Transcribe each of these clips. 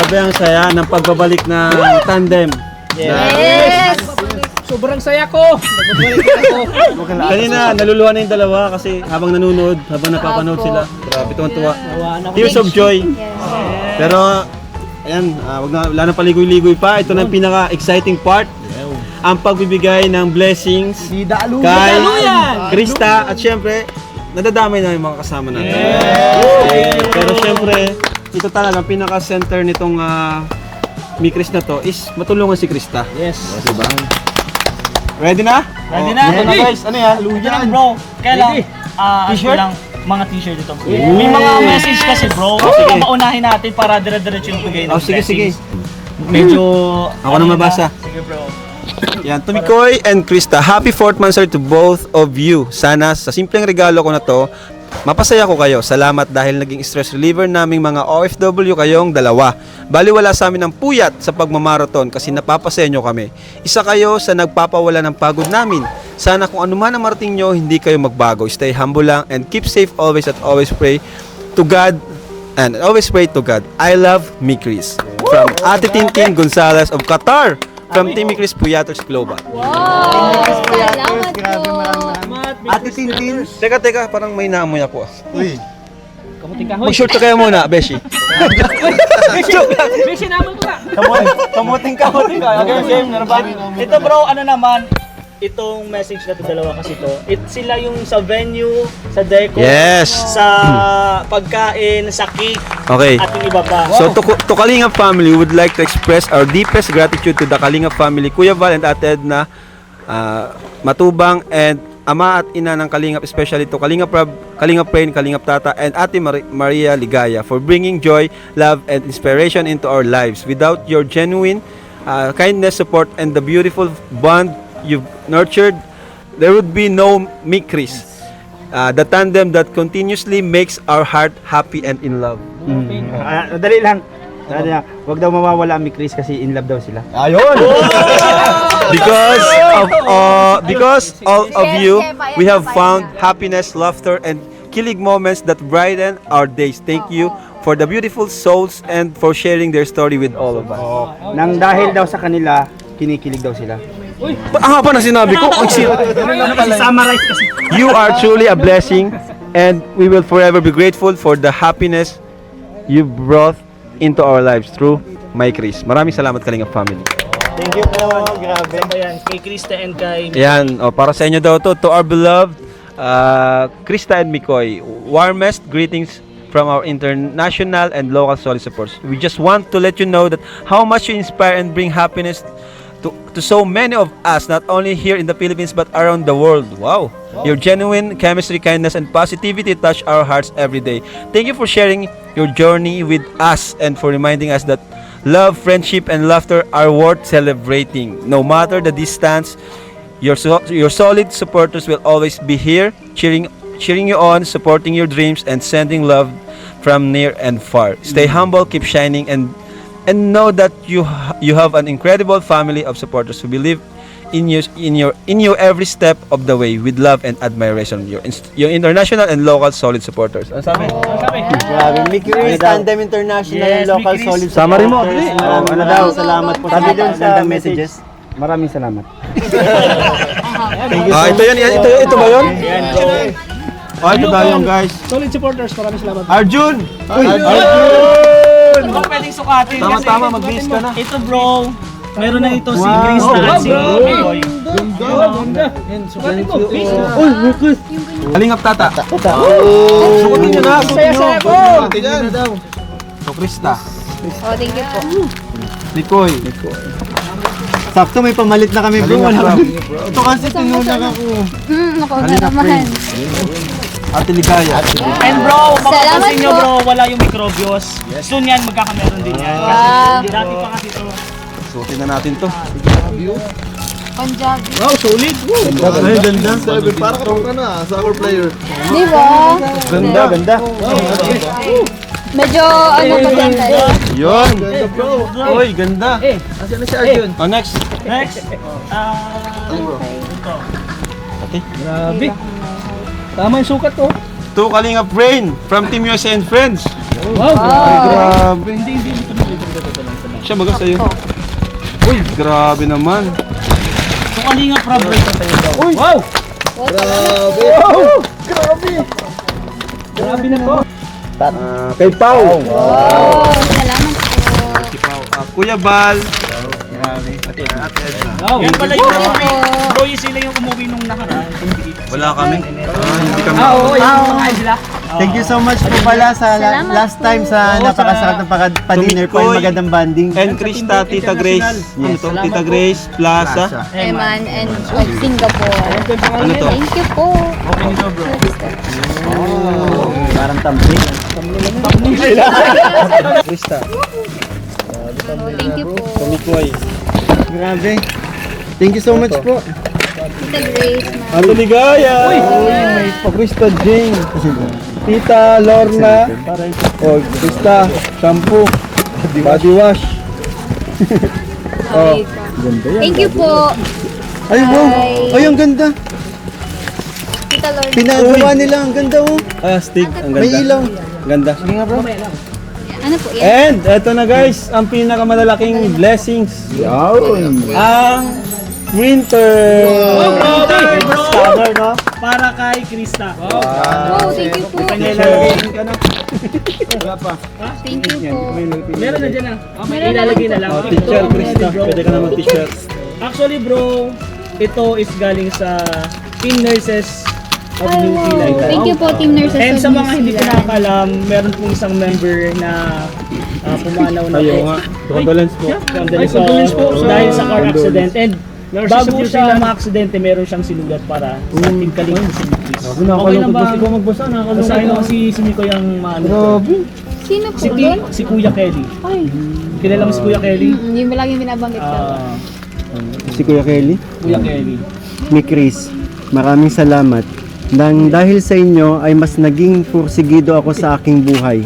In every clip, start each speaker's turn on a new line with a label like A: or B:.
A: Grabe ang saya ng pagbabalik ng tandem.
B: Yes!
C: Sobrang saya ko. Nagbabalik ako.
A: Kanina, naluluhan na yung dalawa kasi habang nanonood, habang napapanood sila. Grabe, tuwan-tuwa. Tears of joy. Pero, ayan, wala na paligoy-ligoy pa. Ito na yung pinaka-exciting part. Ang pagbibigay ng blessings kay Krista at syempre, nadadamay na yung mga kasama natin. Pero syempre, ito talaga, ang pinaka-center nitong Mikris na to is matulungan si Krista.
C: Yes.
A: Diba? Ready na?
D: Ready na?
A: Ready na guys, ano yan?
D: Yan bro, kailan?
A: T-shirt?
D: Lang, mga t-shirt ito. May mga message kasi bro,
A: sige.
D: paunahin natin para dire-diretso yung bigay ng
A: Sige, sige.
D: Medyo...
A: Ako na mabasa.
D: Sige bro.
A: Yan, to Mikoy and Krista, happy 4th monthsary to both of you. Sana sa simpleng regalo ko na to, mapasaya ko kayo. Salamat dahil naging stress reliever naming mga OFW kayong dalawa. Baliwala sa amin ang puyat sa pagmamarathon kasi napapasaya nyo kami. Isa kayo sa nagpapawala ng pagod namin. Sana kung anuman ang marating nyo, hindi kayo magbago. Stay humble lang and keep safe always at always pray to God. And always pray to God. I love Mikris. From Ate Tintin Gonzalez of Qatar. From Team Mikris Puyaters Global.
B: Wow! Salamat po!
A: Ate Tintin. Teka, parang may naamoy ako.
C: Kamuting kahoy.
A: Mag-short ka kaya muna, Beshi.
C: Beshi naman ko na.
A: Kamuting ka.
D: Okay, game, ito bro, ano naman, itong message na to, dalawa kasi to. Sila yung sa venue, sa deco,
A: Yes.
D: sa pagkain, sa cake,
A: Okay.
D: at yung iba pa.
A: So to Kalingap family, we would like to express our deepest gratitude to the Kalingap family, Kuya Val and Ate Edna, Matubang, and Ama at Ina ng Kalingap, especially to Kalingap Rab, Kalingap Rain, Kalingap Tata, and Ate Maria Ligaya for bringing joy, love, and inspiration into our lives. Without your genuine kindness, support, and the beautiful bond you've nurtured, there would be no Mikris. The tandem that continuously makes our heart happy and in love.
E: Dali lang. Huwag daw mawawala ang Mikris kasi in love daw sila.
A: Because all of you, we have found happiness, laughter, and kilig moments that brighten our days. Thank you for the beautiful souls and for sharing their story with all of us.
E: Nang dahil daw sa kanila, kinikilig daw sila.
A: Ang haba na sinabi ko.
E: Summarize kasi.
A: You are truly a blessing, and we will forever be grateful for the happiness you brought into our lives through My Chris. Maraming salamat, Kalingap family.
D: Thank you po. Grabe. Ayan, kay Krista and kay...
A: Yan, para sa inyo daw to our beloved Krista and Mikoy. Warmest greetings from our international and local solid supporters. We just want to let you know that how much you inspire and bring happiness to so many of us, not only here in the Philippines but around the world. Wow. Your genuine chemistry, kindness, and positivity touch our hearts every day. Thank you for sharing your journey with us and for reminding us that love, friendship, and laughter are worth celebrating. No matter the distance, your solid supporters will always be here, cheering you on, supporting your dreams, and sending love from near and far. Stay humble, keep shining, and know that you have an incredible family of supporters who believe in you every step of the way with love and admiration. Your international and local solid supporters. Ano sabi?
E: Grabe, Mikris, Tandem International and Local Solid.
A: Summary mo,
E: Supporters.
A: Adli.
E: Ano daw?
B: Salamat po.
E: Sabi doon sa
B: Magandang
E: messages. Maraming salamat.
A: Ito yan. Ito ba yun? Ito daw yun, guys.
C: Solid supporters, maraming salamat.
A: Arjun!
D: Ito bang pwedeng sukatin?
A: Tama, mag-base ka na.
D: Ito bro, meron na ito si Krista at si Mikoy.
C: Ganda. Yan, sukatin mo. Please.
A: Kalingap Tata. Sukutin nyo na.
C: Saya-saya ko.
A: So, Krista.
B: Oh, thank you po.
A: Mikoy.
E: Sakto may pamalit na kami bro. Ito kasi tinunang ako.
B: Ako na naman.
A: Ate Ligaya.
D: And bro,
B: Salamat
D: mapapansin nyo
B: po.
D: bro, wala yung microbios. Soon yan, magkakameron din yan.
B: Wow.
D: Dati pa kasi ito.
A: Sukutin na natin to.
B: Punjabi.
C: Wow, solid.
E: Ay, ganda.
F: Parang ka na, soccer player.
B: Di ba?
E: Ganda.
B: Medyo ano pa din tayo.
A: Yun. Uy, ganda.
C: Nasaan na si Arjun?
A: Oh, next.
D: Next,
C: Grabe. Tama yung sukat ko.
A: To Kalingap Rain from Team USA and Friends.
C: Wow.
A: Grabe.
C: Hindi.
A: Siya baga sa'yo. Uy, grabe naman.
D: So Kalinga Prab rin sa sa'yo daw.
C: Wow!
A: Grabe na po. Kay Pau.
B: Oh, salamat po.
A: Kuya Bal.
C: Wow!
D: Yan pala yung umuwi. Bro, yung sila yung umuwi nung nakaraan.
A: Wala kami. Hindi kami.
C: Oo, yung kumakain sila.
E: Thank you so much po pala sa
B: Salamat
E: last
B: po.
E: time sa napakasarap ng pa-dinner po yung magandang banding.
A: And Krista, Tita Grace. Ano to? Tita Grace Plaza.
B: Eman and of Singapore.
A: Ano to?
B: Thank you po.
E: Parang tamping.
A: Krista.
B: Thank you po.
A: Mikoy.
E: Grabe. Thank you so much po.
B: Tita Grace, ma'am.
A: Ato Ligaya. Uy!
E: May pa-Krista Jane. Tita Lorna. O, Krista. Shampoo. Body wash.
B: Okay po. Thank you po.
E: Ay, wow.
B: Bye.
E: Ay, ang ganda.
B: Tita Lord.
E: Pinagawa nila. Ang ganda, oh.
A: Stick. Ang
E: May ilaw.
A: Ganda.
B: Ano po yan?
A: And eto na guys, ang pinakamalalaking blessings. Ang winter.
E: Summer, no?
D: Para kay Krista.
B: Wow, thank you po.
D: Kanya ilalagay.
B: Thank you po.
D: Meron na dyan ah.
B: Meron
D: Ilalagay na lang.
A: Teacher Krista, pwede ka na mag-t-shirt.
D: Actually bro, ito is galing sa Team Nurses of New Zealand.
B: Thank you po, Team Nurses
D: And
B: of
D: sa
B: New
D: mga hindi pa
B: Zealand.
D: nakakalam, meron pong isang member na pumanaw na
A: Ayaw nga. Condolence po.
D: Condolence po dahil sa car accident. And bago siya ma-aksidente, meron siyang sinulat para sa ating kalinga si Chris. Okay na ba?
A: Ikaw magbasa,
D: Basahin ako si Miko yung maano.
B: Sino po
D: Si,
B: doon?
D: si Kuya Kelly.
B: Ay,
D: Kilala mo si Kuya Kelly?
B: yung laging binabanggit ko.
D: Ah,
E: Si Kuya Kelly.
D: Kuya Kelly.
E: Ni Chris. Maraming salamat. Dahil sa inyo ay mas naging pursigido ako sa aking buhay.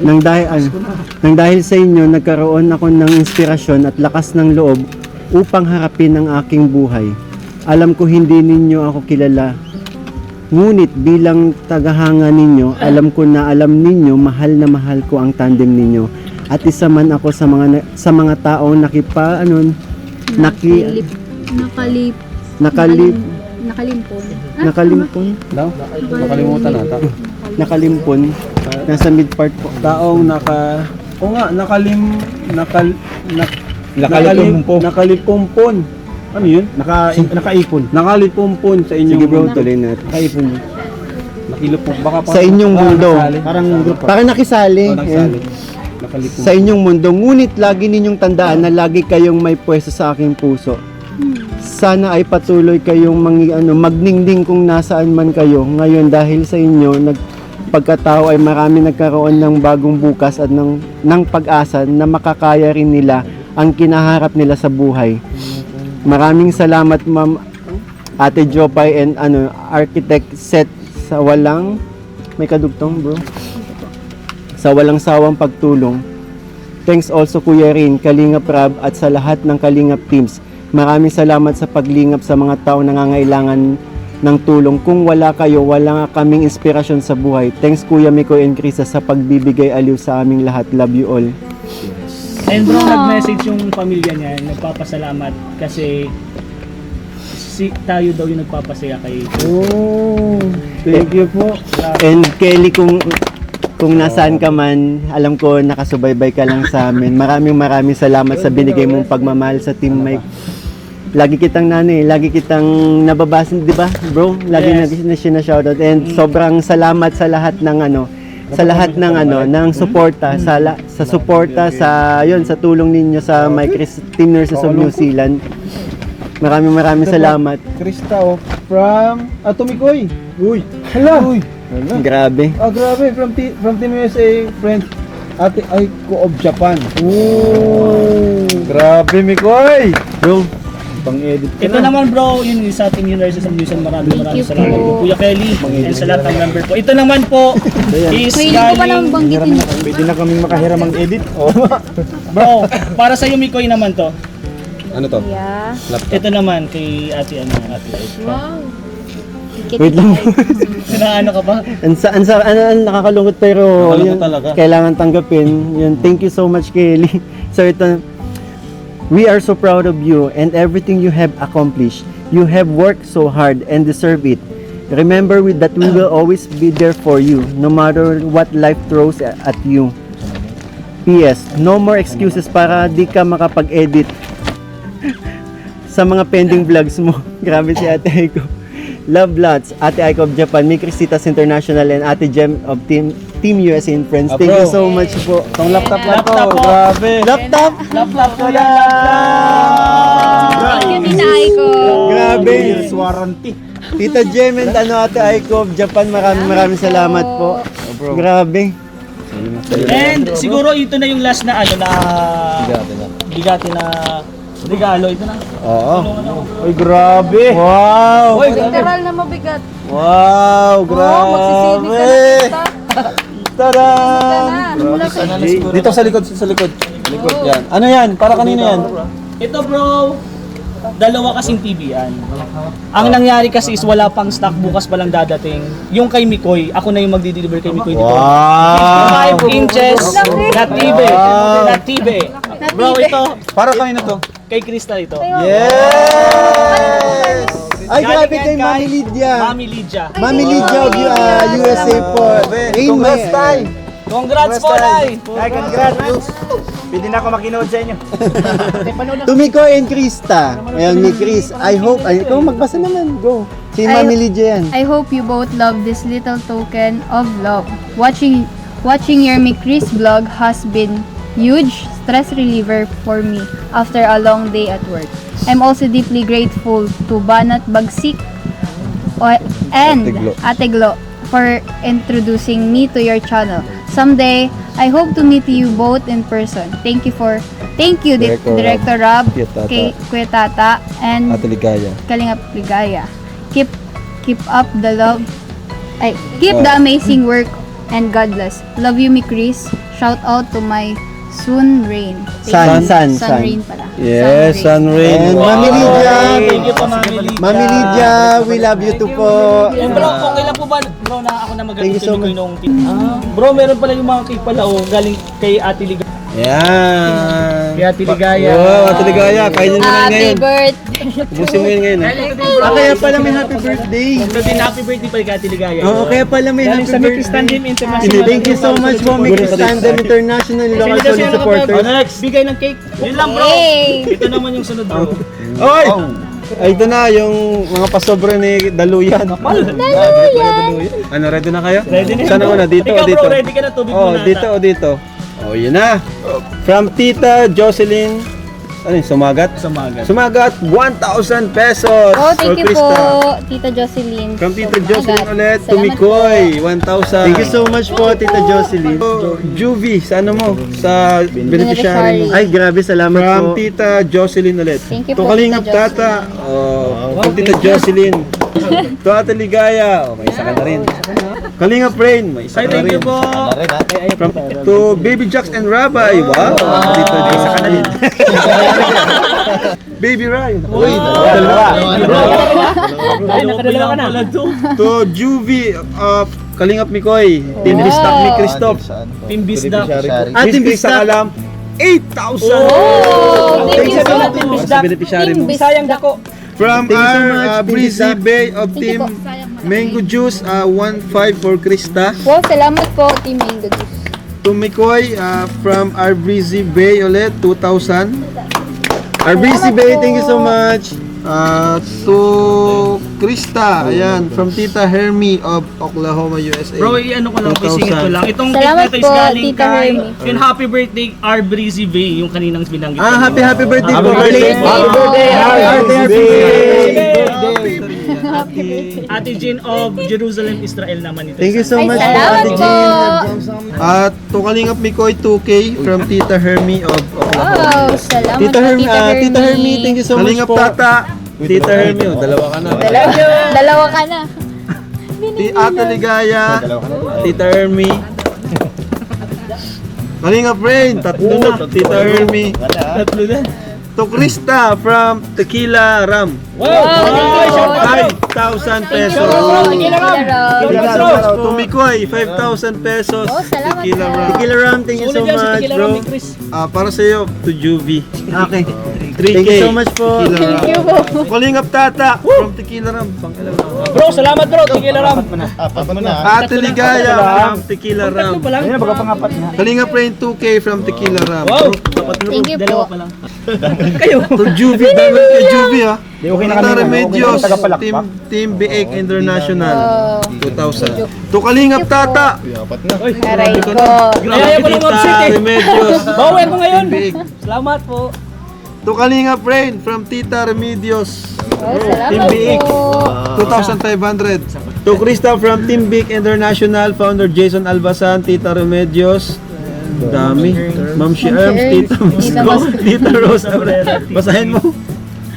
E: Nang dahil sa inyo nagkaroon ako ng inspirasyon at lakas ng loob upang harapin ang aking buhay. Alam ko hindi ninyo ako kilala. Ngunit bilang tagahanga ninyo, alam ko na alam ninyo mahal na mahal ko ang tandem ninyo. At isa man ako sa mga taong nakalimpon.
A: Nakalimutan nata.
E: Nakalimpon. Nasa mid part po.
A: Taong nakalipumpon. Ano yun?
E: Nakaipon.
A: Nakalipumpon sa inyong
E: Sige bro, tuloy natin.
A: Nakaipon. Nakilupon. Baka pa.
E: Sa inyong mundo.
A: Parang grupo.
E: Parang nakisali.
A: Nagsali.
E: Eh,
A: Nakalipumpon.
E: sa inyong mundo. Ngunit lagi ninyong tandaan na lagi kayong may pwesto sa aking puso. Sana ay patuloy kayong magningning kung nasaan man kayo. Ngayon dahil sa inyo, pagkatao ay marami nagkaroon ng bagong bukas at ng pag-asa na makakaya rin nila ang kinaharap nila sa buhay. Maraming salamat Ma'am Ate Jopay and Architect Seth sa walang may kadugtong bro. Sa walang sawang pagtulong. Thanks also Kuya Rin, Kalingap Rab at sa lahat ng Kalingap teams. Maraming salamat sa paglingap sa mga tao nangangailangan ng tulong. Kung wala kayo, wala nga kaming inspirasyon sa buhay. Thanks Kuya Miko and Krisa sa pagbibigay aliw sa aming lahat. Love you all.
D: And bro, nag-message yung pamilya niya, nagpapasalamat kasi tayo daw yung nagpapasaya kay
E: Oh, thank you po. And Kelly, kung nasaan ka man, alam ko nakasubaybay ka lang sa amin. Maraming salamat sa binigay mong pagmamahal sa Team Mike. Lagi kitang lagi kitang nababasa, di ba, bro? Lagi na shoutout. And sobrang salamat sa lahat ng ng suporta sa suporta sa tulong ninyo sa My Team Nurses of New Zealand. Maraming salamat.
A: Krista from Atomikoy. Uy. Hello. Uy.
E: Grabe.
A: Oh, grabe from Team USA friends. Ate Aiko of Japan. Oh. Grabe Mikoy.
E: Bro,
A: Pang-edit ka
D: ito
A: na.
D: naman bro, yun sa ating Nurses of New Zealand. Maraming
B: you
D: salamat
B: po.
D: po Kuya Kelly and sa lahat ng member po. Ito naman po is
B: May hindi ko pa lang
D: galing
B: banggitin.
A: Pwede na kaming makahiram ang edit. Oh.
D: bro, para sa Mikoy naman to.
A: Ano to?
B: Yeah.
D: Ito naman kay Ate Light.
B: Wow.
E: wait lang.
D: Ano ka ba?
E: Ang nakakalungkot pero
A: Nakakalungkot
E: yun,
A: talaga.
E: kailangan tanggapin. Yun, thank you so much Kelly certain we are so proud of you and everything you have accomplished. You have worked so hard and deserve it. Remember that we will always be there for you, no matter what life throws at you. P.S. No more excuses para di ka makapag-edit sa mga pending vlogs mo. Grabe si Ate Aiko. Love lots, Ate Aiko of Japan, Mi Cristitas International, and Ate Jem of Team USA and Friends. Thank you so much po.
A: Itong laptop na to,
D: Laptop po.
A: grabe.
E: Laptop!
D: Lap ko yan.
B: Thank you, Tita Aiko.
E: Grabe!
A: warranty.
E: Tita Jem and Ate Aiko of Japan, maraming salamat po. Grabe.
D: And siguro ito na yung last na bigati na regalo. Ito na.
E: Oo. Uy, grabe. Wow!
B: Literal na mabigat.
E: Wow,
B: Magsisibig ka na,
E: grabe!
B: tita.
E: Tada!
B: Mula ka.
A: Dito sa likod, sa likod. Likod yan. Ano yan? Para kanino yan?
D: Ito bro, dalawa kasing TV yan. Ang nangyari kasi is wala pang stock, bukas pa lang dadating. Yung kay Mikoy, ako na yung magdi-deliver kay Mikoy dito.
E: Wow!
D: 5 inches na TV. Na TV. Bro, ito,
A: Para kanino to?
D: kay Krista ito.
E: Yes! Ay, grabe kay Mami Lydia.
D: Mami Lydia.
E: Mami Lydia of USA po.
A: Congrats, Tay!
D: Congrats po, Tay!
C: Ay, congrats. Pwede na ako makinood sa inyo.
E: Tumiko and Krista. Ayan, ni Chris. I hope, ikaw magbasa naman. Go. Si Mami Lydia yan.
B: I hope you both love this little token of love. Watching your Chris vlog has been huge stress reliever for me after a long day at work. I'm also deeply grateful to Banat Bagsik and Ate Glo for introducing me to your channel. Someday, I hope to meet you both in person. Thank you, Director Rob, Kuya Tata, and
A: Ligaya.
B: Kalingap Ligaya. Keep up the love. Keep the amazing work and God bless. Love you, mi Chris. Shout out to my Sun Rain.
E: Sun
B: Rain pala.
A: Yes,
B: Sun Rain.
A: Sunrain.
E: And Mami Lydia.
D: Thank you po, Mami Lydia.
E: Mami Lydia, we love you too po.
D: And bro, okay lang po ba, bro, na ako na
E: Thank you so
D: mag-ibig nung bro, meron pala yung mga cake pala, galing kay Ate Ligaya.
A: Yan.
D: Kay Ate Ligaya.
A: Wow, Ate Ligaya, kainin mo na
B: Happy
A: ngayon.
B: birthday.
A: Ubusin mo yun ngayon.
E: Kaya pala may happy birthday.
D: Ito din, happy birthday pala kay Ate Ligaya.
E: Oo, kaya pala may
D: Galing
E: happy
D: sa
E: birthday.
D: Mix Tandem International.
E: Thank you so much po, Mix Tandem International Local Solid Supporters.
D: Next, bigay ng cake. Yun lang bro.
B: Hey!
D: Ito naman yung sunod bro.
A: Oy! Ay, ito na yung mga pasobre ni Daluyan. Ano, ready na kayo?
D: Ready na.
A: Saan na una? Dito o
D: Ikaw
A: dito?
D: bro, ready ka na, tubig
A: Oh,
D: muna.
A: dito o dito? Oh, yun na. From Tita Jocelyn. Ano yun, sumagat?
D: Sumagat.
A: Sumagat, 1,000 pesos.
B: Oh, thank you
A: for
B: po,
A: Krista.
B: Tita Jocelyn.
A: From Tita
B: Sumagat.
A: Jocelyn ulit,
B: Salamat
A: Tumikoy, 1,000.
E: Thank you so much po, Tita Jocelyn.
A: Juvie, sa ano mo? Sa beneficiary mo.
E: Ay, grabe, salamat
A: From
E: po.
A: Tita Jocelyn ulit.
B: Thank you po,
A: Kalingap
B: Tita
A: Tata. Oh, from Tita Jocelyn. To Ate Ligaya. Oh, may isa ka na rin. Kalingap Rain. May isa
D: Ay,
A: ka na
D: thank
A: rin.
D: you po.
A: From, to Baby Jacks and Rabbi. Wow. Tita Jocelyn. Baby Ryan. Uy,
D: Ay, nakadalawa ka na.
A: To Juvie. Kalingap Mikoy. Team
B: Wow.
A: Bistak ni Christoph.
D: Team Bisda.
E: Ating
A: Miss Krista
E: Bistak.
A: Alam. 8,000.
B: Oh, thank you
A: sa
B: po.
A: Team Bisdak. Sa beneficiary mo.
D: Sayang dako.
A: From
E: Thank you so
A: our
E: much, Team
A: Breezy
E: Bisdak.
A: Bay of
B: Thank you
A: Team
B: po. Sayang malaki.
A: Mango Juice, 1,500 for Krista.
B: Wow, salamat po, Team Mango Juice.
A: To Mikoy, from our Breezy Bay ulit, 2,000.
E: Our Breezy Bay, thank you so much.
A: To Krista, ayan, from Tita Hermie of Oklahoma, USA.
D: Bro, i-ano ko lang,
A: 2,000.
D: isingit ko lang. Itong
B: Salamat
D: cake na ito is
B: po,
D: galing
B: Tita
D: kay
B: Hermie.
D: yung happy birthday our Breezy Bay, yung kaninang binanggit.
E: Happy birthday po.
A: birthday.
B: Happy birthday.
E: Happy birthday.
D: Ate Jean of Jerusalem, Israel naman ito.
E: Thank you so
B: Ay,
E: much po,
B: salamat
E: Ate
B: po.
E: Jean.
A: At to Kalingap Mikoy, 2K from Tita Hermie of Oklahoma.
B: Wow, salamat
E: Tita
B: po,
E: Hermie, thank you so much
A: Kalingap
E: po.
A: Tata, Tita Hermie, dalawa ka na.
B: Dalawa ka na.
A: Ate Ligaya, Tita Hermie. Kalingap Rain, tatlo na, Tita Hermie.
D: Tatlo na.
A: To To Krista from Tequila Ram.
B: Wow,
A: 5,000 pesos.
B: Tequila Ram.
A: To Mikoy, 5,000 pesos.
B: Oh, salamat
A: Tequila
B: po.
A: Ram. Tequila Ram, thank you so
D: Sulit yan si
A: much,
D: Tequila
A: bro.
D: Ram ni Chris.
A: Para sa iyo, to Juvie.
E: Okay.
A: 3K.
E: Thank you so much po.
A: Tequila Ram.
B: Thank you po.
A: Kalingap Tata from Tequila Ram. Pangalawa.
D: Bro, salamat bro, Tequila Ram.
F: Apat mo na.
A: Ate Ligaya from Tequila Ram.
D: Tatlo pa lang.
A: Kalingap Rain 2K from Tequila Ram.
D: Wow.
B: Thank you
D: Dalawa
B: po.
D: pa lang.
A: To Juvie, dami kay Juvie ha.
E: Okay na
A: Tita
E: kami.
A: Remedios, Team B8 International.
B: Wow.
A: 2,000. To Kalingap Tata.
F: Apat na.
B: Aray ko.
D: Ayaya ko lang mag-sit
A: Tita
D: eh.
A: Remedios.
D: Bawi ako ngayon.
A: Team B8.
D: Salamat po.
A: To Kalingap Rain from Tita Remedios.
B: Oh,
A: Team
B: salamat
A: B8.
B: po.
A: 2,500. To Krista from Team Big International, founder Jason Albasan, Tita Remedios. Dami. Ma'am Shirms, Tita
B: Tita
A: Musco, Tita Rose Abrera. Basahin mo.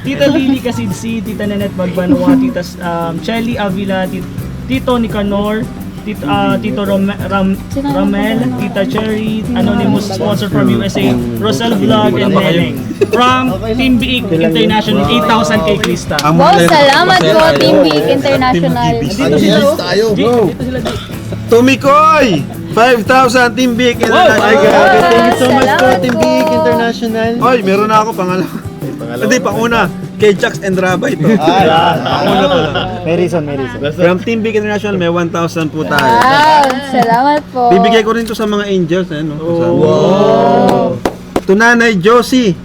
D: Tita Lily Casidsi, Tita Nanette Magbanua, Tita Chelly Avila, Tito Nicanor, Tito Ramel, Tita Cherry, Anonymous sponsor from USA, Rosel Vlog, and Neneng. From Team Biig International, 8,000 kay Krista.
B: Wow, salamat po, Team Big International.
D: Dito sila.
F: Tayo,
D: G,
F: bro.
D: dito sila. G.
A: Tumikoy! 5,000 Team Big International.
E: Ay, grabe. Thank you so much po,
B: Salamat
E: Team
B: po.
E: Big International.
A: Oy, meron na ako pangalawa. Hindi, panguna. Kay Jax and Raba ito.
F: Panguna pala.
E: May reason, may reason.
A: From Team Big International, may 1,000 po tayo.
B: Wow, salamat po.
A: Bibigay ko rin to sa mga angels. No? Wow! To Nanay Josie.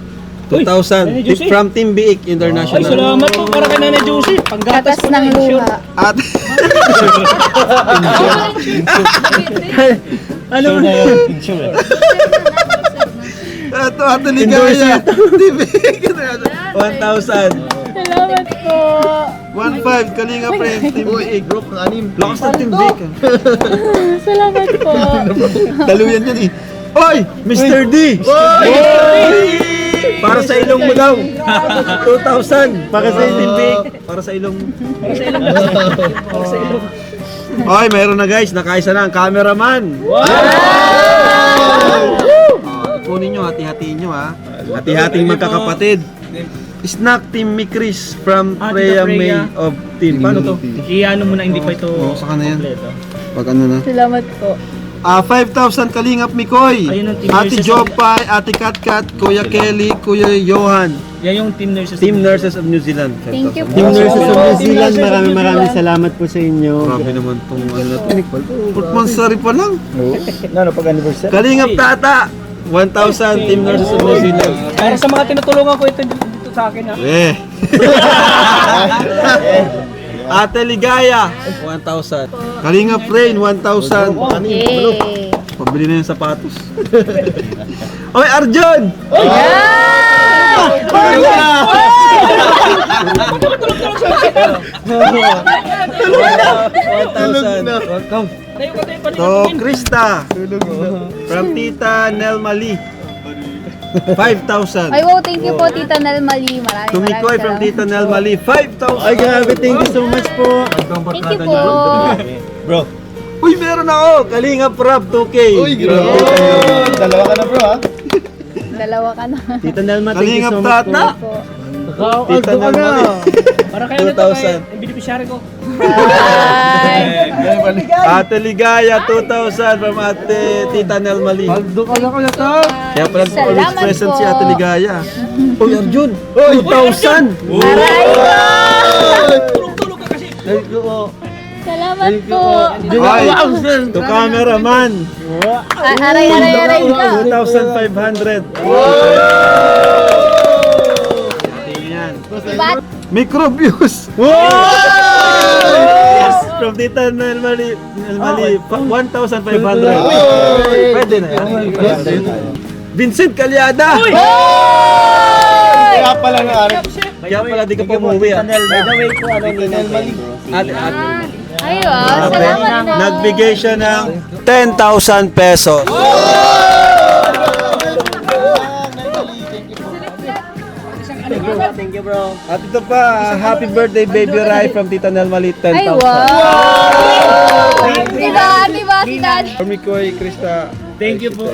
D: Uy,
A: 2,000.
D: Nanay Josie.
A: From Team Big
D: Ay,
A: International.
D: salamat po para kay Nanay Josie. Panggatas
B: Katas
D: ko
B: ng
D: na insure.
B: luha.
A: At
E: Ano?
A: ito, Ate Ligaya. Team Big International. 1,000.
B: Salamat po.
A: 1,500. Kalinga friend. Team Big.
F: Bro, pang-anim.
A: Lakas ng Team Big.
B: Salamat po.
A: Daluyan yan eh. Oy! Mr. D! Para sa ilong mo daw. 2,000. Para sa Team Big. Para sa ilong mo. Oy, mayroon na guys. Nakaisa na ang cameraman. Kunin nyo, hati-hatiin nyo ha. Hati-hating magkakapatid. Snack Team Mikris from Freya
D: Tita
A: May
D: Freya.
A: of Team. Paano to?
D: Iano mo na hindi pa ito
A: Oo, saka na yan.
D: kompleto.
A: Pag ano na.
B: Salamat po.
A: 5,000 Kalingap Mikoy.
D: Ayun ang Team
A: Ate
D: Nurses.
A: Jopay, Ate Katkat, Kuya Kelly, Kuya Johan.
D: Yan yung Team Nurses.
A: Team Nurses of New Zealand.
B: Thank you po.
E: Team Nurses of New
D: Team
E: Zealand,
D: Nurses of
E: maraming
D: New
E: maraming
D: Zealand.
E: salamat po sa inyo.
A: Grabe naman tong ano na to. Putmansari pa lang.
E: Ano, pag-anniversary?
A: Kalingap Tata. 1,000 Team Nurses of New Zealand.
D: Para sa mga tinutulungan ko ito dito sa akin ha.
A: Eh. Ate Ligaya. 1,000. Kalingap Rain. 1,000.
B: Yay.
A: Pabili na yung sapatos. Oy, Arjun! To Krista from Tita Nel Mali 5,000.
B: Ay, wow, thank you po, Tita Nel Mali. Maraming
A: Tumikoy from
B: salamat.
A: Tita Nel Mali 5,000.
E: Ay, grabe. Thank you so much po.
B: Thank you po.
E: Bro.
A: Uy, meron ako! Kalingap Rap 2K.
F: Uy, grabe. Dalawa ka na, bro, ha?
B: Dalawa ka na.
E: Tita Nelma, thank you
A: Kalingap
E: so much
A: Tata.
E: po.
A: Tita Nel Mali.
D: Para kayo nito
A: 2,000.
D: kay beneficiary ko.
B: Bye.
A: Ate Ligaya 2,000 from Ate Tita Nel Mali. Kaya pala always
B: Salamat
A: present
B: po.
A: si Ate Ligaya. Uy, Arjun! 2,000!
B: Aray ko!
D: Tulog-tulog ka kasi.
B: Salamat po.
A: Ay, to cameraman.
B: Aray ko.
A: 2,500. Tingnan.
B: Diba?
A: Microbuse. Yes, from Tita Nel Mali. 1,500. Pwede na yan. Vincent Calyada.
F: Kaya pala na, Arif.
A: Kaya pala di ka pa umuwi ah.
E: By the way po, ano, Ninel Mali.
A: Ate.
B: Ay, wow. Salamat po.
A: Nagbigay siya ng 10,000 pesos.
E: Thank you, bro.
A: At ito pa, happy birthday baby Rai from Tita Nel Mali, 10,000.
B: Ay, wow. Diba, si Daddy?
A: From Mikoy, Krista.
D: Thank you po.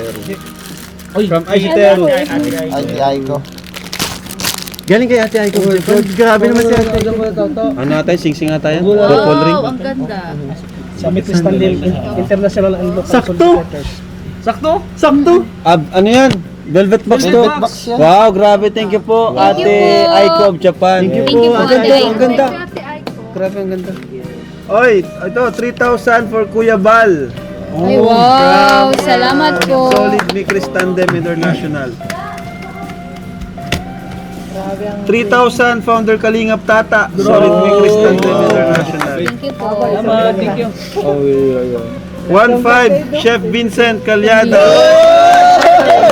A: From Aitero.
F: Ay, ko.
E: Galing kay Ate Aiko. Grabe naman si Ate Aiko.
A: Ano natin? Sing-sing nga tayo? Double ring?
B: Ang ganda.
D: Sa Mitristan International and Local
E: Sakto!
D: Supporters. Sakto?
E: Sakto!
A: Ano yan? Velvet box to? Wow, grabe. Thank you po,
B: Thank you
A: Ate
B: po.
A: Aiko of Japan.
E: Thank you
B: Thank you po,
E: Ang
B: Ate
E: ganda,
B: Aiko.
E: ang ganda.
A: Grabe, ang ganda. Oy, ito, 3,000 for Kuya Bal.
B: Ay, wow. Salamat po.
A: Solid Micris Tandem International. 3,000 Founder Kalingap Tata. Solid Micris Tandem International.
B: Thank you po.
D: Thank you.
A: 1,500 Chef Vincent Calyada.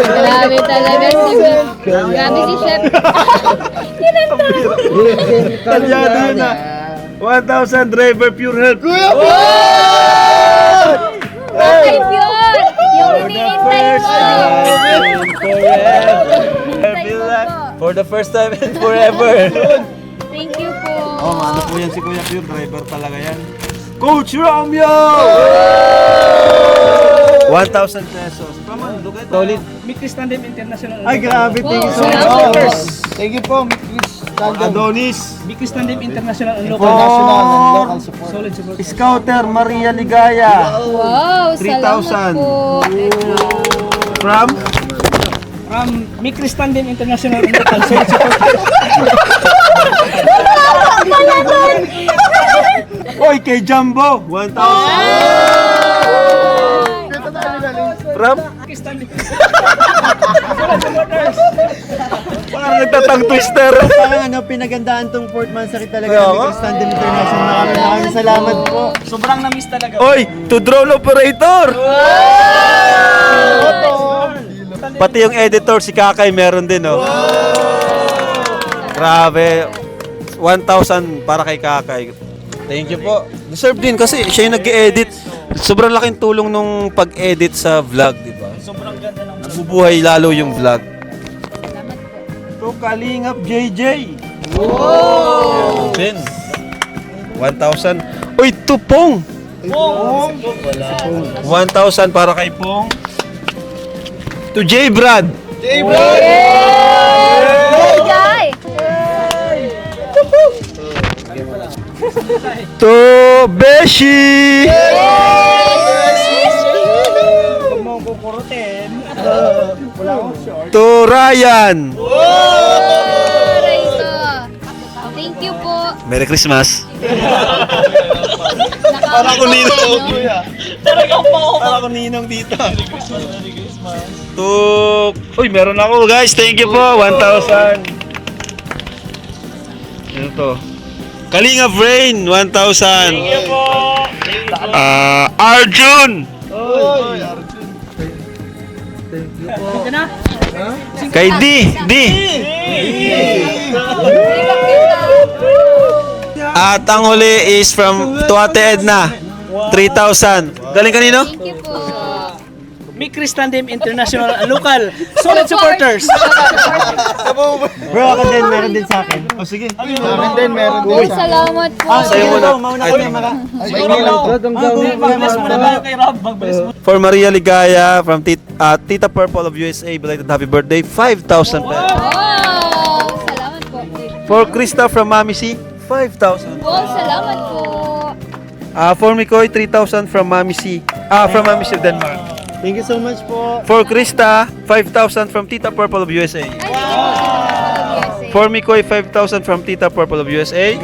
B: Grabe talaga si Grabe si Chef.
A: Calyada yun na. 1,000 Driver Pure Health.
B: Ay, yun! Yung iniintay ko.
A: For the first time and forever.
B: Thank you po.
A: Oh, ano po yan si Kuya Pure, driver talaga yan. Coach Romeo! 1,000 pesos. Come on, look at solid.
D: Mitristan International and
E: Ay, grabe. Thank you so
B: Salamat
E: much.
B: po.
F: Thank you po, Chris Tandem.
A: Adonis.
D: Mitristan International and Local
F: International and local support.
D: Solid Support.
A: Scouter Maria Ligaya.
B: Wow, salamat
A: 3,000.
B: po.
A: From?
D: Mitristan International and Local Solid Support.
A: Oy, kay Jumbo. 1,000. From?
D: Mitristan
A: Parang nagtatang twister.
E: Parang ano, pinagandaan tong Fort Mansari talaga ng Micris Tandem International. Maraming salamat po.
D: Sobrang na-miss talaga.
A: Oy, to drone operator. Pati yung editor, si Kakay, meron din, oh. Grabe. 1,000 para kay Kakay. Thank you po. Deserve din kasi siya yung nag-edit. Sobrang laking tulong nung pag-edit sa vlog, di ba?
D: Sobrang ganda ng
A: Nabubuhay lalo yung vlog. Ito, Kalingap JJ. Wow! 1,000. Uy, Tupong! 1,000 para kay Pong. To J. Brad.
B: Jai!
A: To Beshi. To Ryan.
B: Rito. Thank you po.
A: Merry Christmas.
B: Para ko
A: Para ko ninong dito. To... Uy, meron ako guys. Thank you po. 1,000. Ano to? Kalingap Rain. 1,000. Thank you po. Arjun. Kay D. At ang huli is from to Ate Edna. 3,000. Galing kanino?
B: Thank you po.
D: Mitristan International and Local Solid Supporters.
E: Bro, ako din, meron din sa akin.
A: Oh, sige.
F: Amin din, meron
B: Uy,
F: din sa
B: salamat po.
A: Sa'yo muna.
E: Mauna
A: Ay,
E: ko yung mga...
D: Mag-bless muna tayo kay Rob. Mag-bless muna.
A: For Maria Ligaya from Tita Purple of USA, belated happy birthday, 5,000 pesos.
B: Wow! Salamat po.
A: For Krista from Mami C, 5,000.
B: Wow, salamat po.
A: For Mikoy, 3,000 from Mami C. From Mami C of Denmark.
E: Thank you so much po.
A: For Krista, 5,000 from Tita Purple of USA.
B: Ay, thank you po.
A: For Mikoy, 5,000 from Tita Purple of USA.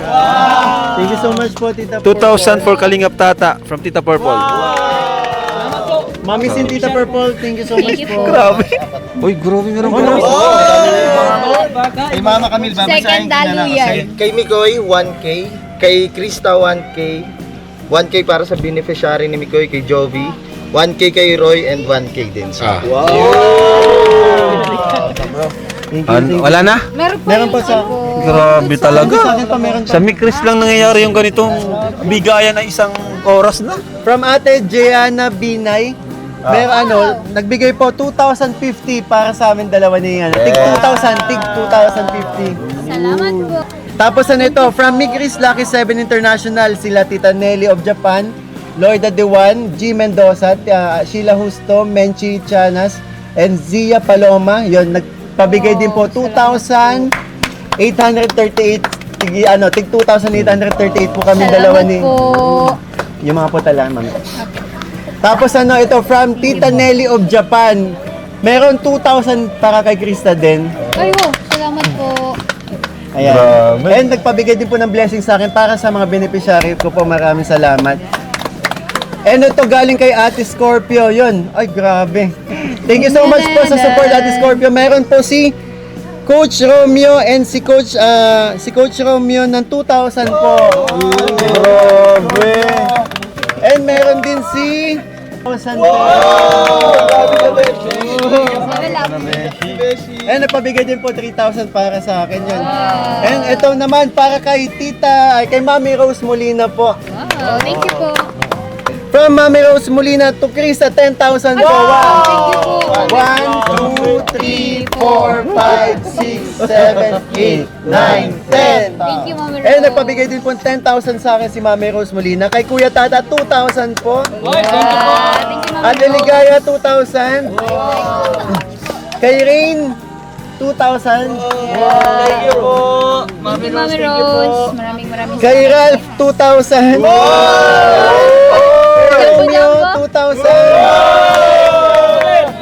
E: Thank you so much po, Tita
A: 2,000 for Kalingap Tata from Tita Purple.
E: Mami Sin, Tita Purple, thank you so much
B: Thank you
E: po.
B: po.
A: Grabe. Uy, grabe meron pa.
F: Kay Mama Camille, babasahin
B: Second
F: ko na lang.
B: daluyan.
G: Kay Mikoy, 1K. Kay Krista, 1K. 1K para sa beneficiary ni Mikoy, kay Jovi. 1K kay Roy and 1K din sa
A: Wala na?
E: Meron pa sa...
A: Grabe talaga.
E: Sa akin pa meron pa.
A: Sa Mikris lang nangyayari yung ganitong bigayan na isang oras na.
E: From Ate Jeana Binay, meron nagbigay po 2,050 para sa amin dalawa ni Tig 2,000, tig 2,050.
B: Salamat po.
E: Tapos ano ito, from Migris Lucky 7 International, sila Tita Nelly of Japan, Lloyda Dewan, G. Mendoza, Sheila Justo, Menchi Chanas, and Zia Paloma. Yon, nagpabigay din po 2,000 838, tig 2,838 po kami dalawa ni...
B: po.
E: Yung mga po tala, mami. Tapos ito, from Tita Nelly of Japan. Meron 2,000 para kay Krista din.
B: Ay, wow. Salamat po.
E: Ayan. And nagpabigay din po ng blessing sa akin para sa mga beneficiary ko po. Maraming salamat. And ito galing kay Ate Scorpio. Yun. Ay, grabe. Thank you so much po sa support, Ate Scorpio. Meron po si Coach Romeo and si Coach Romeo ng 2,000 po. Grabe. And meron din si 1,000 po. And napabigay din po 3,000 para sa akin yun. And ito naman para kay kay Mami Rose Molina po.
B: Wow, thank you po.
E: From Mami Rose Molina to Krista, 10,000 po. Wow!
B: Thank you po.
E: 1, 2, 3, 4, 5, 6, 7, 8, 9, 10.
B: Thank you, Mami Rose.
E: And nagpabigay din po 10,000 sa akin si Mami Rose Molina. Kay Kuya Tata, 2,000 po.
B: Thank you, Mami
E: Ate Ligaya, 2,000. Kay Rain, 2,000.
D: Thank you po.
B: Thank you, Mami Rose. Maraming
E: Kay
B: salamat.
E: Ralph, 2,000. Kay Romeo, 2,000.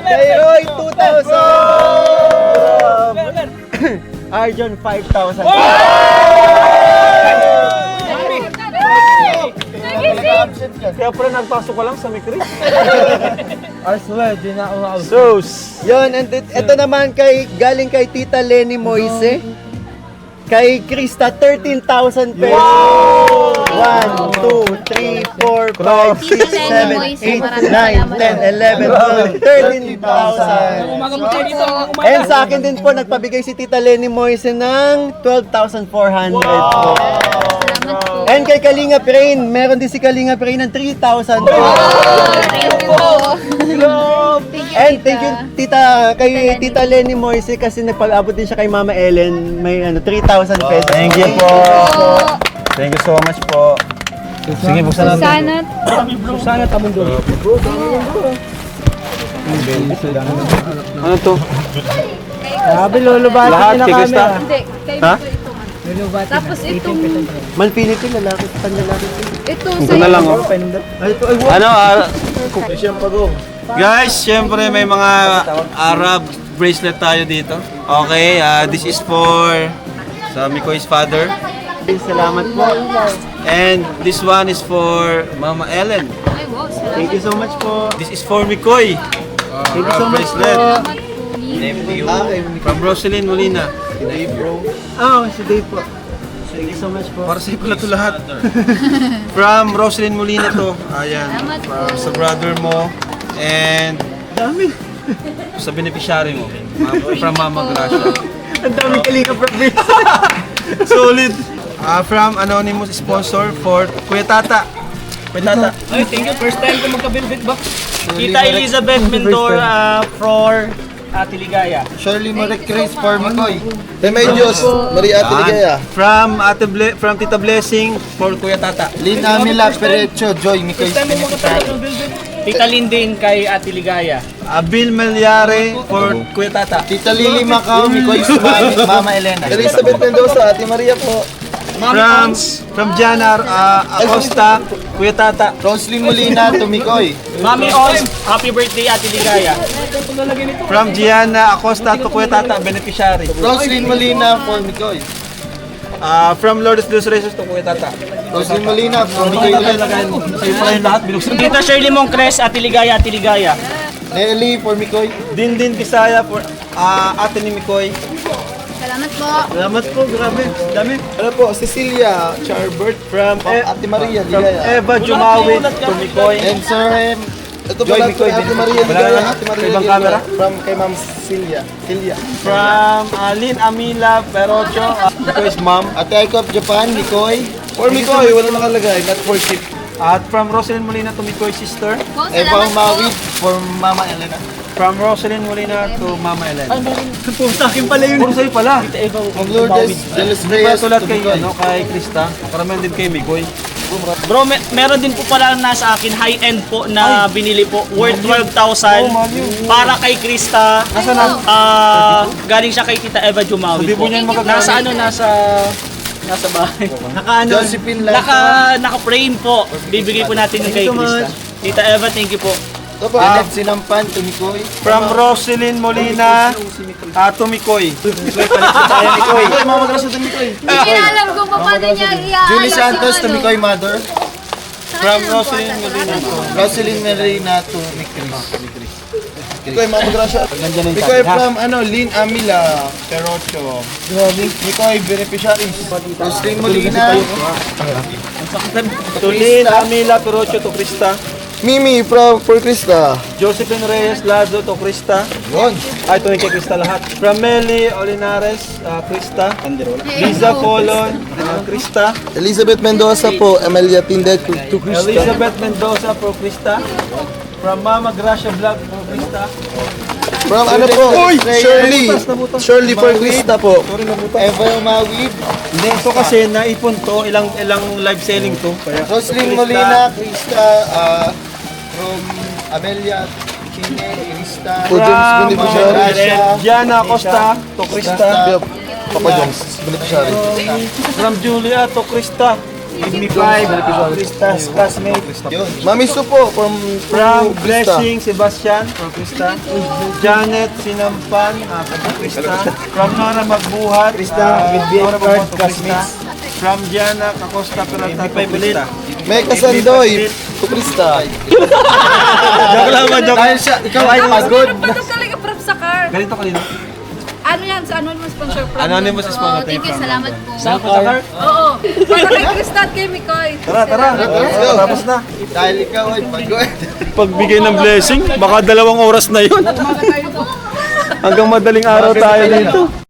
E: Kay Roy, 2,000. Arjon, 5,000.
A: Kaya pala nagpasok ka lang sa Mikri.
E: Yun, and ito naman galing kay Tita Lenny Moise. Kay Krista, 13,000 pesos. 1, 2, 3, 4, 5, 6, 7, 8, 9, 10, 11, 12, 13,000. And sa akin din po, nagpabigay si Tita Lenny Moise ng 12,400 po.
B: Salamat po.
E: And kay Kalinga Prain, meron din si Kalinga Prain ng 3,000 po.
B: Thank you po.
E: And thank you kay Tita Lenny Moise kasi nagpag-abot din siya kay Mama Ellen. May 3,000 pesos.
A: Thank you po. Thank you so much po. Sige, buksan natin.
B: Sana.
D: Sana tamundo.
A: Ano to?
D: Sabi lulubati
A: Lahat kay Krista?
B: Hindi, kay
A: Ha?
B: Tapos itong,
E: Manpili ko, lalaki, panlalaki.
B: ito
A: Ito na lang oh.
E: Ay, ito, ay,
A: Ano, guys, syempre may mga Arab bracelet tayo dito. Okay, this is for sa Mikoy's father.
E: salamat po.
A: And this one is for Mama Ellen.
B: Ay, wow, salamat.
E: Thank you so much po.
A: This is for Mikoy.
E: Thank you so much po.
A: Bracelet.
B: Salamat po.
A: From Roselyn Molina.
E: Si Dave po. Thank you so much po.
A: Para sa'yo pala ito lahat. From Roselyn Molina to. Ayan.
B: Salamat po.
A: Sa brother mo. And
E: Dami.
A: sa beneficiary mo. From Mama Gracia.
E: Ang daming Kalinga province.
A: Solid. From anonymous sponsor for Kuya Tata. Kuya Tata.
D: Ay, thank you. First time ko magka-velvet box. Tita Elizabeth Mentor for Ate Ligaya.
G: Shirley Marie Chris for Mikoy. Remedios, Maria Ate Ligaya.
A: From Tita Blessing for Kuya Tata.
G: Lina Mila Perecho, Joy Mikoy.
D: First time mo magka-velvet ng velvet. Tita Lindin kay Ate Ligaya.
A: Bill Melyare for Kuya Tata.
G: Tita Lily Macau, Mikoy Mama Elena. Elizabeth Mendoza, Ate Maria po.
A: From Jana Acosta, Kuya Tata.
G: Roslyn Molina to Mikoy.
D: Mami Ons, happy birthday Ate Ligaya.
A: From Gianna Acosta to Kuya Tata, beneficiary.
G: Roslyn Molina for Mikoy.
A: From Lourdes de los Reyes to Kuya Tata.
G: Roslyn Molina for Mikoy ulit.
A: Sa'yo pala yung lahat, binuksan.
D: Tita Shirley Mongcres, Ate Ligaya, Ate Ligaya.
G: Nelly for Mikoy.
A: Din Bisaya for ate ni Mikoy.
B: Salamat po.
A: Salamat po, grabe. Dami.
G: Ano po, Cecilia Charbert
A: From
G: Ate Maria
A: From
G: Ligaya.
A: Eva Jumawit to Mikoy.
G: And Sir ito
A: Joy
G: pala
A: Mikoy
G: kay Ate
A: din.
G: Maria
A: Wala
G: Ligaya.
A: na.
G: Ate Maria
A: Ibang
G: Ligaya.
A: camera?
G: From kay Ma'am Celia.
A: From Lynn Amila Perocho, Mikoy's mom.
G: Ate Aiko of Japan, Mikoy. For Mikoy, wala nakalagay, not for ship.
A: At from Roselyn Molina to Mikoy's sister.
B: Po,
G: Eva
B: salamat po.
G: Umawit for Mama Elena.
A: From Roselyn Molina to Mama Ellen.
E: Po, sa akin pala yun.
A: Puro sa'yo pala.
G: From Lourdes de los
A: Hindi pa
G: Reyes
A: tulad
G: to
A: kay,
G: Mikoy.
A: kay Krista. Karamihan din kay Mikoy.
D: Bro, meron din po pala nasa akin high-end po na binili po worth 12,000 para kay Krista. Galing siya kay Tita Eva Jumawi po. Nasa nasa bahay.
G: Josephine Lanza.
D: Naka-frame po. Bibigay po natin yung kay Krista. Tita Eva, thank you po.
G: Ito po, Annette Sinampan, Tumikoy.
A: From Roselyn Molina, Tumikoy. Tumikoy.
G: Mamagraso Tumikoy.
B: Hindi alam kung paano niya iaalok
G: Julie Santos, Tumikoy Mother.
A: From Roselyn Molina.
G: Roselyn Marina to Mikris.
F: Mikoy, mamagrasya. Mikoy from Lynn Amila, Perocho. Mikoy, beneficiaries.
G: Roselyn Molina.
A: Tulin, Amila, Perocho, to Krista.
F: Mimi from For Krista.
A: Josephine Reyes, Lado, to Krista.
G: Yun.
A: Ay, ito yung kay Krista lahat. From Meli Olinares, Krista. Liza Colon, Krista.
F: Elizabeth Mendoza po, Amelia Tindet to Krista.
A: Elizabeth Mendoza, pro Krista. From Mama Gracia Vlog, pro Krista.
F: From Shirley for Krista po.
G: Eva Umawid.
A: Hindi, ito kasi naipon to, ilang live selling to. Kaya,
G: Roselyn Molina, Krista, from Amelia, Chine, Krista,
F: Po James,
A: from
F: beneficiary.
A: Diana Acosta, to Krista.
F: Papa Jones, beneficiary.
A: From Julia, to Krista. Give me 5, Krista's classmate.
G: Yun.
F: Mami Su po, from
A: From
F: Krista.
A: Blessing Sebastian, from Krista. Janet Sinampan, from Krista. From Nora Magbuhat, Nora Magbuhat, to Krista. From Diana Acosta, Peralta, to Krista.
F: Mecca Sandoy, to Krista.
A: Joke lang ba, joke?
G: Dahil siya, ikaw ay pagod.
H: Ba't talaga prep sa car?
A: Ganito kanina.
H: Ano yan? Sa anonymous sponsor from?
A: Anonymous sponsor.
B: Thank you, salamat po.
D: Saan po sa car?
H: Oo. Para kay Krista at kay Mikoy.
A: Tara. Tapos na.
G: Dahil ikaw ay pagod.
A: Pagbigay ng blessing, baka 2 oras na yun. Hanggang madaling araw tayo dito.